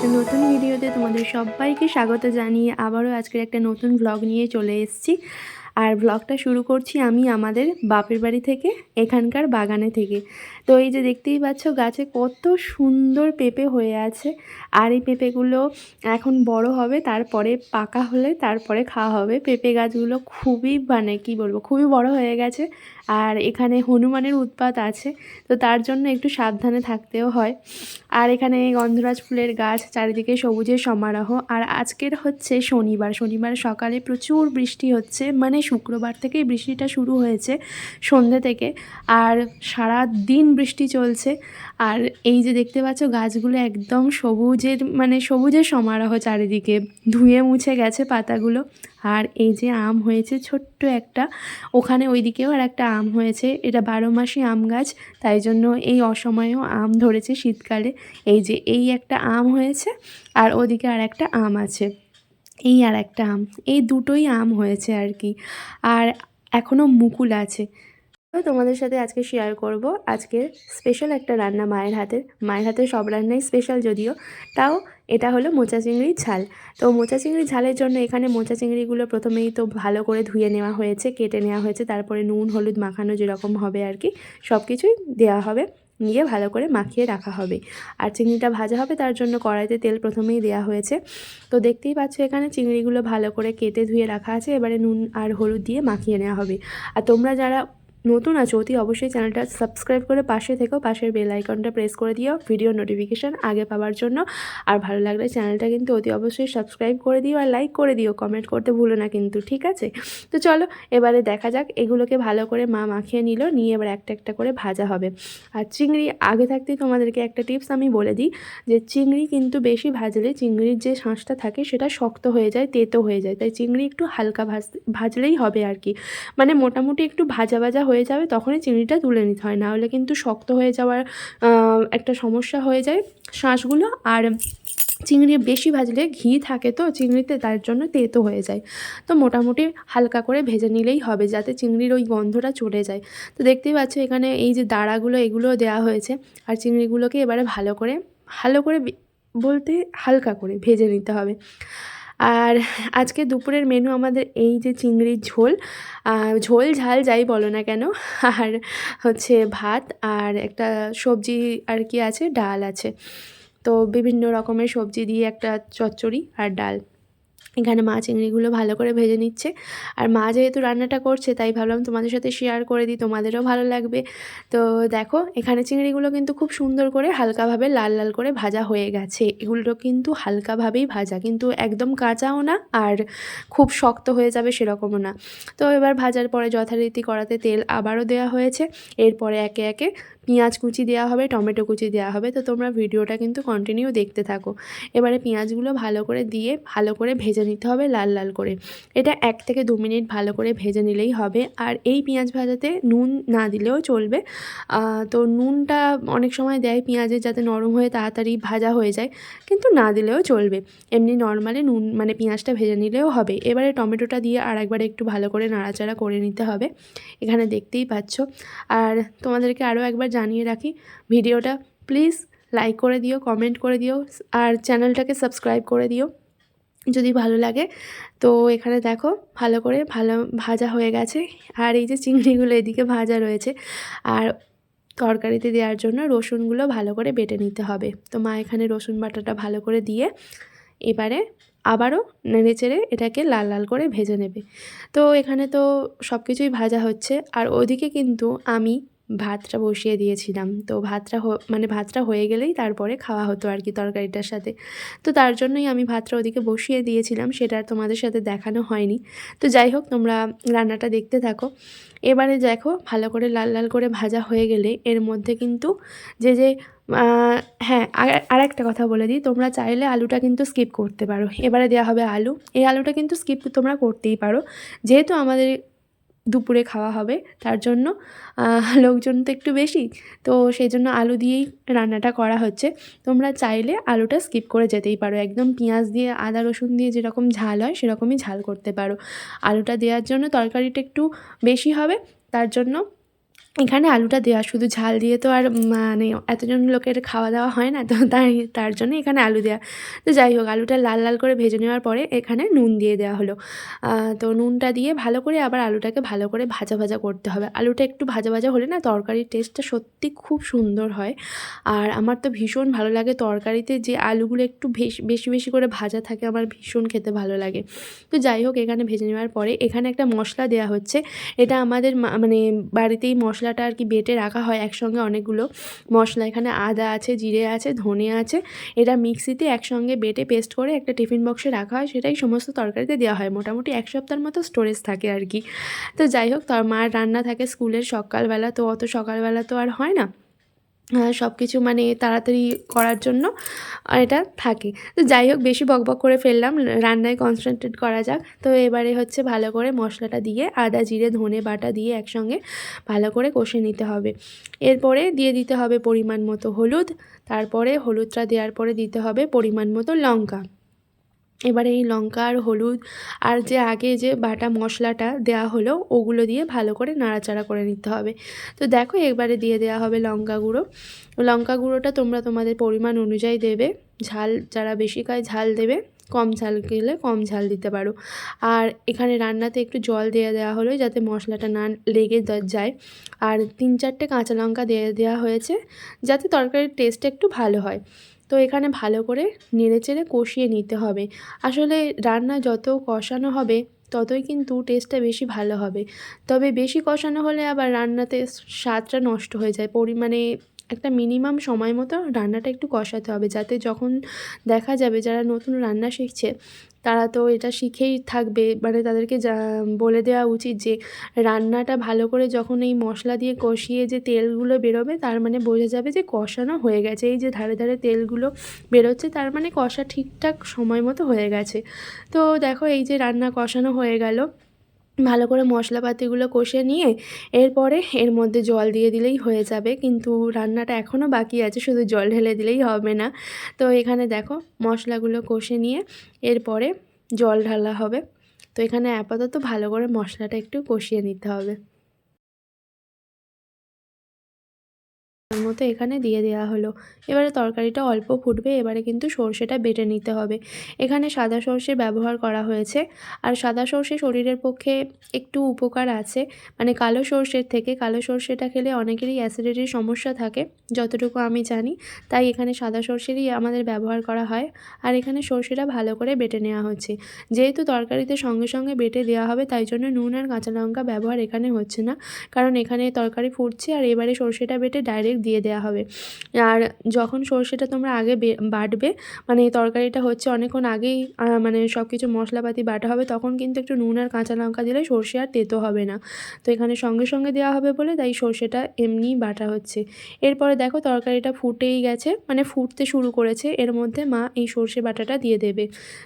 একটা নতুন ভিডিওতে তোমাদের সবাইকে স্বাগত জানিয়ে আবারও আজকের একটা নতুন ভ্লগ নিয়ে চলে এসেছি। আর ভ্লগটা শুরু করছি আমি আমাদের বাপের বাড়ি থেকে, এখানকার বাগানে থেকে। তো এই যে দেখতেই পাচ্ছ গাছে কত সুন্দর পেঁপে হয়ে আছে। আর এই পেঁপেগুলো এখন বড় হবে, তারপরে পাকা হলে তারপরে খাওয়া হবে। পেঁপে গাছগুলো খুবই কি বলবো, খুবই বড় হয়ে গেছে। আর এখানে হনুমানের উৎপাত আছে, তো তার জন্য একটু সাবধানে থাকতেও হয়। আর এখানে গন্ধরাজ ফুলের গাছ, চারিদিকে সবুজের সমারোহ। আর আজকের হচ্ছে শনিবার সকালে প্রচুর বৃষ্টি হচ্ছে, মানে শুক্রবার থেকেই বৃষ্টিটা শুরু হয়েছে সন্ধ্যে থেকে, আর সারা দিন বৃষ্টি চলছে। আর এই যে দেখতে পাচ্ছ গাছগুলো একদম সবুজের সমারোহ, চারিদিকে ধুয়ে মুছে গেছে পাতাগুলো। আর এই যে আম হয়েছে ছোট্ট একটা, ওখানে ওইদিকেও আর একটা আম হয়েছে। এটা 12 মাসি আম গাছ, তাই জন্য এই অসময়েও আম ধরেছে শীতকালে। এই যে এই একটা আম হয়েছে, আর ওদিকে আর একটা আম আছে, এই আর একটা আম, এই দুটোই আম হয়েছে আর কি। আর এখনও মুকুল আছে। তো তোমাদের সাথে আজকে শেয়ার করব আজকের স্পেশাল একটা রান্না মায়ের হাতের সব রান্নাই স্পেশাল, যদিও তাও এটা হলো মোচা চিংড়ির ঝাল। তো মোচা চিংড়ির ঝালের জন্য এখানে মোচা চিংড়িগুলো প্রথমেই তো ভালো করে ধুয়ে নেওয়া হয়েছে, কেটে নেওয়া হয়েছে, তারপরে নুন হলুদ মাখানো যেরকম হবে আর কি সব কিছুই দেওয়া হবে, নিয়ে ভালো করে মাখিয়ে রাখা হবে। আর চিংড়িটা ভাজা হবে, তার জন্য কড়াইতে তেল প্রথমেই দেওয়া হয়েছে। তো দেখতেই পাচ্ছ এখানে চিংড়িগুলো ভালো করে কেটে ধুয়ে রাখা আছে, এবারে নুন আর হলুদ দিয়ে মাখিয়ে নেওয়া হবে। আর তোমরা যারা নতুন আছো অতি অবশ্যই চ্যানেলটা সাবস্ক্রাইব করে পাশে থেকেও, পাশের বেল আইকনটা প্রেস করে দিও ভিডিও নোটিফিকেশান আগে পাওয়ার জন্য। আর ভালো লাগলে চ্যানেলটা কিন্তু অতি অবশ্যই সাবস্ক্রাইব করে দিও, আর লাইক করে দিও, কমেন্ট করতে ভুলো না কিন্তু, ঠিক আছে? তো চলো এবারে দেখা যাক। এগুলোকে ভালো করে মা মাখিয়ে নিয়ে এবার একটা একটা করে ভাজা হবে। আর চিংড়ি আগে থাকতেই তোমাদেরকে একটা টিপস আমি বলে দিই, যে চিংড়ি কিন্তু বেশি ভাজলে চিংড়ির যে শাঁসটা থাকে সেটা শক্ত হয়ে যায়, তেতো হয়ে যায়। তাই চিংড়ি একটু হালকা ভাজলেই হবে আর কি, মানে মোটামুটি একটু ভাজা ভাজা হয়ে যাবে তখনই চিংড়িটা তুলে নিতে হয়, নাহলে কিন্তু শক্ত হয়ে যাওয়ার একটা সমস্যা হয়ে যায় শাঁসগুলো। আর চিংড়ি বেশি ভাজলে ঘি থাকে তো চিংড়িতে, তার জন্য তেতো হয়ে যায়। তো মোটামুটি হালকা করে ভেজে নিলেই হবে, যাতে চিংড়ির ওই গন্ধটা চলে যায়। তো দেখতেই পাচ্ছ এখানে এই যে দাঁড়াগুলো এগুলোও দেওয়া হয়েছে। আর চিংড়িগুলোকে এবারে ভালো করে বলতে হালকা করে ভেজে নিতে হবে। আর আজকে দুপুরের মেনু আমাদের এই যে চিংড়ির ঝোল, ঝোল ঝাল যাই বলো না কেন। আর হচ্ছে ভাত, আর একটা সবজি আর কি আছে, ডাল আছে। তো বিভিন্ন রকমের সবজি দিয়ে একটা চচ্চড়ি আর ডাল। এখানে মা চিংড়িগুলো ভালো করে ভেজে নিচ্ছে। আর মা যেহেতু রান্নাটা করছে তাই ভাবলাম তোমাদের সাথে শেয়ার করে দিই, তোমাদেরও ভালো লাগবে। তো দেখো এখানে চিংড়িগুলো কিন্তু খুব সুন্দর করে হালকাভাবে লাল লাল করে ভাজা হয়ে গেছে। এগুলো কিন্তু হালকাভাবেই ভাজা, কিন্তু একদম কাঁচাও না আর খুব শক্ত হয়ে যাবে সেরকমও না। তো এবার ভাজার পরে যথারীতি কড়াতে তেল আবারও দেওয়া হয়েছে। এরপরে একে একে পেঁয়াজ কুচি দেওয়া হবে, টমেটো কুচি দেওয়া হবে। তো তোমরা ভিডিওটা কিন্তু কন্টিনিউ দেখতে থাকো। এবারে পেঁয়াজগুলো ভালো করে দিয়ে ভালো করে ভেজে নিতে হবে লাল লাল করে। এটা 1 থেকে 2 মিনিট ভালো করে ভেজে নিলেই হবে। আর এই পেঁয়াজ ভাজাতে নুন না দিলেও চলবে। তো নুনটা অনেক সময় দেয় পেঁয়াজের, যাতে নরম হয়ে তাড়াতাড়ি ভাজা হয়ে যায়, কিন্তু না দিলেও চলবে। এমনি নর্মালি নুন মানে পেঁয়াজটা ভেজে নিলেও হবে। এবারে টমেটোটা দিয়ে আরেকবার একটু ভালো করে নাড়াচাড়া করে নিতে হবে, এখানে দেখতেই পাচ্ছ। আর তোমাদেরকে আরও একবার জানিয়ে রাখি, ভিডিওটা প্লিজ লাইক করে দিও, কমেন্ট করে দিও, আর চ্যানেলটাকে সাবস্ক্রাইব করে দিও যদি ভালো লাগে। তো এখানে দেখো ভালো করে ভাজা হয়ে গেছে। আর এই যে চিংড়িগুলো এদিকে ভাজা রয়েছে। আর তরকারিতে দেওয়ার জন্য রসুনগুলো ভালো করে বেটে নিতে হবে। তো মা এখানে রসুন বাটাটা ভালো করে দিয়ে এবারে আবারও নেড়েচেড়ে এটাকে লাল লাল করে ভেজে নেবে। তো এখানে তো সব কিছুই ভাজা হচ্ছে, আর ওদিকে কিন্তু আমি ভাতটা বসিয়ে দিয়েছিলাম। তো ভাতটা হয়ে গেলেই তারপরে খাওয়া হতো আর কি তরকারিটার সাথে। তো তার জন্যই আমি ভাতটা ওদিকে বসিয়ে দিয়েছিলাম, সেটা আর তোমাদের সাথে দেখানো হয়নি। তো যাই হোক, তোমরা রান্নাটা দেখতে থাকো। এবারে দেখো ভালো করে লাল লাল করে ভাজা হয়ে গেলে এর মধ্যে কিন্তু যে হ্যাঁ, আরেকটা কথা বলে দিই, তোমরা চাইলে আলুটা কিন্তু স্কিপ করতে পারো। এবারে দেওয়া হবে আলু। এই আলুটা কিন্তু স্কিপ তোমরা করতেই পারো, যেহেতু আমাদের দুপুরে খাওয়া হবে, তার জন্য লোকজন তো একটু বেশি, তো সেই জন্য আলু দিয়েই রান্নাটা করা হচ্ছে। তোমরা চাইলে আলুটা স্কিপ করে যেতেই পারো, একদম পেঁয়াজ দিয়ে আদা রসুন দিয়ে যেরকম ঝাল হয় সেরকমই ঝাল করতে পারো। আলুটা দেওয়ার জন্য তরকারিটা একটু বেশি হবে, তার জন্য এখানে আলুটা দেওয়া, শুধু ঝাল দিয়ে তো আর মানে এতজন লোকের খাওয়া দাওয়া হয় না, তো তার জন্য এখানে আলু দেওয়া। তো যাই হোক, আলুটা লাল লাল করে ভেজে নেওয়ার পরে এখানে নুন দিয়ে দেওয়া হলো। তো নুনটা দিয়ে ভালো করে আবার আলুটাকে ভালো করে ভাজা ভাজা করতে হবে। আলুটা একটু ভাজা ভাজা হলে না তরকারির টেস্টটা সত্যি খুব সুন্দর হয়। আর আমার তো ভীষণ ভালো লাগে তরকারিতে যে আলুগুলো একটু বেশি বেশি করে ভাজা থাকে, আমার ভীষণ খেতে ভালো লাগে। তো যাই হোক, এখানে ভেজে নেওয়ার পরে এখানে একটা মশলা দেওয়া হচ্ছে। এটা আমাদের মানে বাড়িতেই মশলাটা আর কি বেটে রাখা হয় একসঙ্গে, অনেকগুলো মশলা। এখানে আদা আছে, জিরে আছে, ধনে আছে, এটা মিক্সিতে একসঙ্গে বেটে পেস্ট করে একটা টিফিন বক্সে রাখা হয়, সেটাই সমস্ত তরকারিতে দেওয়া হয়। মোটামুটি 1 সপ্তাহের মতো স্টোরেজ থাকে আর কি। তো যাই হোক, তার মার রান্না থাকে স্কুলের সকালবেলা, তো অত সকালবেলা তো আর হয় না সব কিছু মানে তাড়াতাড়ি করার জন্য এটা থাকে। তো যাই হোক, বেশি বকবক করে ফেললাম, রান্নায় কনসেন্ট্রেট করা যাক। তো এবারে হচ্ছে ভালো করে মশলাটা দিয়ে আদা জিরে ধনে বাটা দিয়ে একসঙ্গে ভালো করে কষে নিতে হবে। এরপরে দিয়ে দিতে হবে পরিমাণ মতো হলুদ, তারপরে হলুদটা দেওয়ার পরে দিতে হবে পরিমাণ মতো লঙ্কা। এবারে এই লঙ্কা আর হলুদ আর যে আগে যে বাটা মশলাটা দেওয়া হলো ওগুলো দিয়ে ভালো করে নাড়াচাড়া করে নিতে হবে। তো দেখো, এবারে দিয়ে দেওয়া হবে লঙ্কা গুঁড়ো। লঙ্কা গুঁড়োটা তোমরা তোমাদের পরিমাণ অনুযায়ী দেবে। ঝাল যারা বেশি খায় ঝাল দেবে, কম ঝাল খেলে কম ঝাল দিতে পারো। আর এখানে রান্নাতে একটু জল দিয়ে দেওয়া হলো যাতে মশলাটা না লেগে যায়। আর 3-4টে কাঁচা লঙ্কা দিয়ে দেওয়া হয়েছে যাতে তরকারির টেস্টটা একটু ভালো হয়। তো এখানে ভালো করে নেড়েচেড়ে কষিয়ে নিতে হবে। আসলে রান্না যত কষানো হবে ততই কিন্তু টেস্টটা বেশি ভালো হবে। তবে বেশি কষানো হলে আবার রান্নাতে স্বাদটা নষ্ট হয়ে যায়। পরিমাণে একটা মিনিমাম সময় মতো রান্নাটা একটু কষাতে হবে, যাতে যখন দেখা যাবে যারা নতুন রান্না শিখছে তারা তো এটা শিখেই থাকবে, মানে তাদেরকে বলে দেওয়া উচিত যে রান্নাটা ভালো করে যখন এই মশলা দিয়ে কষিয়ে যে তেলগুলো বেরোবে তার মানে বোঝা যাবে যে কষানো হয়ে গেছে। এই যে ধারে ধারে তেলগুলো বেরোচ্ছে তার মানে কষা ঠিকঠাক সময় মতো হয়ে গেছে। তো দেখো, এই যে রান্না কষানো হয়ে গেল, ভালো করে মশলাপাতিগুলো কষে নিয়ে এরপরে এর মধ্যে জল দিয়ে দিলেই হয়ে যাবে। কিন্তু রান্নাটা এখনও বাকি আছে, শুধু জল ঢেলে দিলেই হবে না। তো এখানে দেখো, মশলাগুলো কষে নিয়ে এরপরে জল ঢালা হবে। তো এখানে আপাতত ভালো করে মশলাটা একটু কষিয়ে নিতে হবে। মতো এখানে দিয়ে দেওয়া হলো। এবারে তরকারিটা অল্প ফুটবে, এবারে কিন্তু সর্ষেটা বেটে নিতে হবে। এখানে সাদা সর্ষে ব্যবহার করা হয়েছে। আর সাদা সর্ষে শরীরের পক্ষে একটু উপকার আছে, মানে কালো সর্ষের থেকে। কালো সর্ষেটা খেলে অনেকেরই অ্যাসিডিটির সমস্যা থাকে যতটুকু আমি জানি, তাই এখানে সাদা সর্ষেরই আমাদের ব্যবহার করা হয়। আর এখানে সর্ষেটা ভালো করে বেটে নেওয়া হচ্ছে। যেহেতু তরকারিতে সঙ্গে সঙ্গে বেটে দেওয়া হবে তাই জন্য নুন আর কাঁচা লঙ্কা ব্যবহার এখানে হচ্ছে না, কারণ এখানে তরকারি ফুটছে আর এবারে সর্ষেটা বেটে ডাইরেক্ট দিয়ে দেওয়া হবে। আর যখন সর্ষেটা তোমরা আগে বাটবে, মানে তরকারিটা হচ্ছে অনেকক্ষণ আগেই মানে সব কিছু মশলাপাতি বাটা হবে, তখন কিন্তু একটু নুন আর কাঁচা লঙ্কা দিলে সর্ষে আর তেতো হবে না। তো এখানে সঙ্গে সঙ্গে দেওয়া হবে বলে তাই সর্ষেটা এমনিই বাটা হচ্ছে। এরপরে দেখো, তরকারিটা ফুটেই গেছে, মানে ফুটতে শুরু করেছে। এর মধ্যে মা এই সর্ষে বাটাটা দিয়ে দেবে।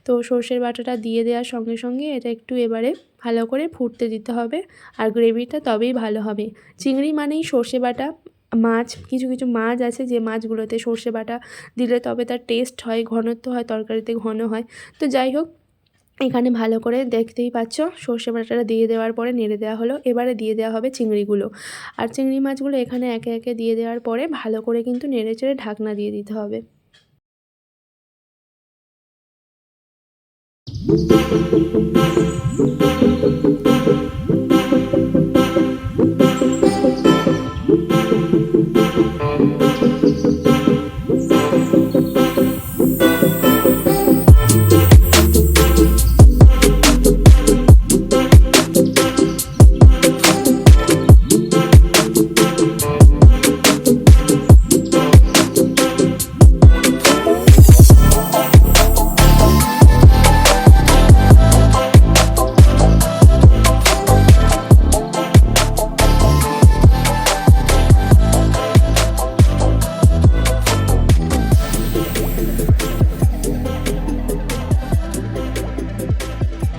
তো সর্ষের বাটাটা দিয়ে দেওয়ার সঙ্গে সঙ্গে এটা একটু এবারে ভালো করে ফুটতে দিতে হবে, আর গ্রেভিটা তবেই ভালো হবে। চিংড়ি মানেই সর্ষে বাটা মাছ। কিছু কিছু মাছ আছে যে মাছগুলোতে সর্ষে বাটা দিলে তবে তার টেস্ট হয়, ঘনত্ব হয়, তরকারিতে ঘন হয়। তো যাই হোক, এখানে ভালো করে দেখতেই পাচ্ছ সর্ষে বাটাটা দিয়ে দেওয়ার পরে নেড়ে দেওয়া হলো। এবারে দিয়ে দেওয়া হবে চিংড়িগুলো। আর চিংড়ি মাছগুলো এখানে একে একে দিয়ে দেওয়ার পরে ভালো করে কিন্তু নেড়ে চেড়ে ঢাকনা দিয়ে দিতে হবে।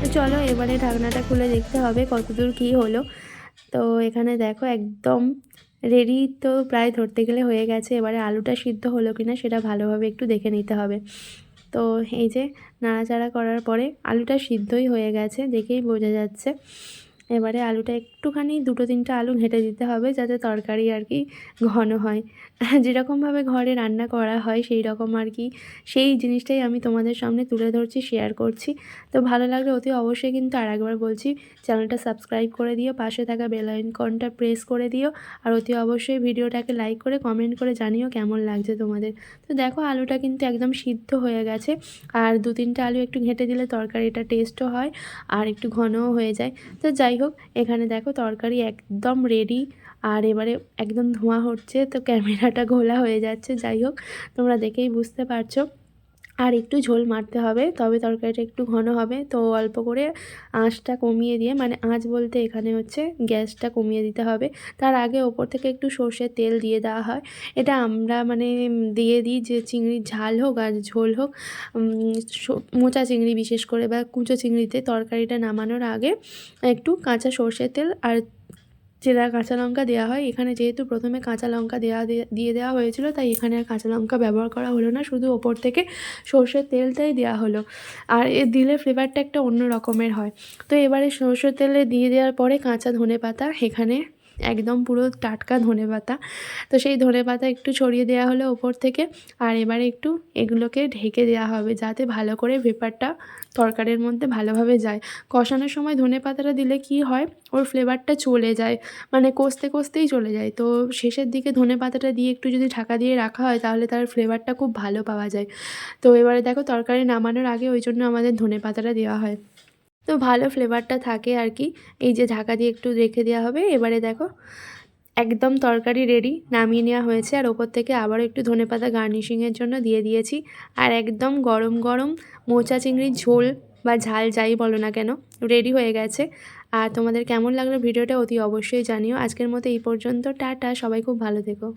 তো চলো, এবারে ঢাকনাটা খুলে দেখতে হবে কতদূর কী হলো। তো এখানে দেখো একদম রেডি, তো প্রায় ধরতে গেলে হয়ে গেছে। এবারে আলুটা সিদ্ধ হলো কিনা সেটা ভালোভাবে একটু দেখে নিতে হবে। তো এই যে নাড়াচাড়া করার পরে আলুটা সিদ্ধই হয়ে গেছে, দেখেই বোঝা যাচ্ছে। এবারে আলুটা একটু একটুখানি 2-3টা আলু ঘেঁটে দিতে হবে, যাতে তরকারি আর কি ঘন হয়। যেরকমভাবে ঘরে রান্না করা হয় সেই রকম আর কি, সেই জিনিসটাই আমি তোমাদের সামনে তুলে ধরছি, শেয়ার করছি। তো ভালো লাগলে অতি অবশ্যই কিন্তু আরেকবার বলছি, চ্যানেলটা সাবস্ক্রাইব করে দিও, পাশে থাকা বেল আইকনটা প্রেস করে দিও, আর অতি অবশ্যই ভিডিওটাকে লাইক করে কমেন্ট করে জানিও কেমন লাগছে তোমাদের। তো দেখো আলুটা কিন্তু একদম সিদ্ধ হয়ে গেছে, আর 2-3টা আলু একটু ঘেঁটে দিলে তরকারিটা টেস্টও হয় আর একটু ঘনও হয়ে যায়। তো যাই হোক, এখানে দেখো তরকারি একদম রেডি, আর এবারে একদম ধোঁয়া হচ্ছে, তো ক্যামেরাটা ঘোলা হয়ে যাচ্ছে। যাই হোক, তোমরা দেখেই বুঝতে পারছো। আর একটু ঝোল মারতে হবে, তবে তরকারিটা একটু ঘন হবে। তো অল্প করে আঁচটা কমিয়ে দিয়ে, মানে আঁচ বলতে এখানে হচ্ছে গ্যাসটা কমিয়ে দিতে হবে। তার আগে ওপর থেকে একটু সর্ষের তেল দিয়ে দেওয়া হয়। এটা আমরা মানে দিয়ে দিই যে চিংড়ির ঝাল হোক আর ঝোল হোক, মোচা চিংড়ি বিশেষ করে বা কুঁচো চিংড়িতে তরকারিটা নামানোর আগে একটু কাঁচা সর্ষের তেল আর চেরা কাঁচা লঙ্কা দেওয়া হয়। এখানে যেহেতু প্রথমে কাঁচা লঙ্কা দিয়ে দেওয়া হয়েছিল, তাই এখানে আর কাঁচা লঙ্কা ব্যবহার করা হলো না, শুধু ওপর থেকে সর্ষের তেলটাই দেওয়া হলো। আর এ দিলে ফ্লেভারটা একটা অন্য রকমের হয়। তো এবারে সর্ষের তেলে দিয়ে দেওয়ার পরে কাঁচা ধনেপাতা, এখানে একদম পুরো টাটকা ধনেপাতা, তো সেই ধনেপাতা একটু ছড়িয়ে দেওয়া হলো ওপর থেকে। আর এবারে একটু এগুলোকে ঢেকে দেওয়া হবে, যাতে ভালো করে ভেপারটা তরকারির মধ্যে ভালোভাবে যায়। কষানোর সময় ধনেপাতাটা দিলে কি হয়, ওর ফ্লেভারটা চলে যায়, মানে কষতে কষতেই চলে যায়। তো শেষের দিকে ধনেপাতাটা দিয়ে একটু যদি ঢাকা দিয়ে রাখা হয়, তাহলে তার ফ্লেভারটা খুব ভালো পাওয়া যায়। তো এবারে দেখো তরকারি নামানোর আগে ওই জন্য আমাদের ধনেপাতাটা দেওয়া হয়, তো ভালো ফ্লেভারটা থাকে আর কি। এই যে ঢাকা দিয়ে একটু রেখে দেওয়া হবে। এবারে দেখো একদম তরকারি রেডি, নামিয়ে নেওয়া হয়েছে, আর ওপর থেকে আবারও একটু ধনেপাতা গার্নিশিংয়ের জন্য দিয়ে দিয়েছি। আর একদম গরম গরম মোচা চিংড়ির ঝোল বা ঝাল যাই বলো না কেন, রেডি হয়ে গেছে। আর তোমাদের কেমন লাগলো ভিডিওটা অতি অবশ্যই জানিও। আজকের মতো এই পর্যন্ত, টাটা, সবাই খুব ভালো থেকো।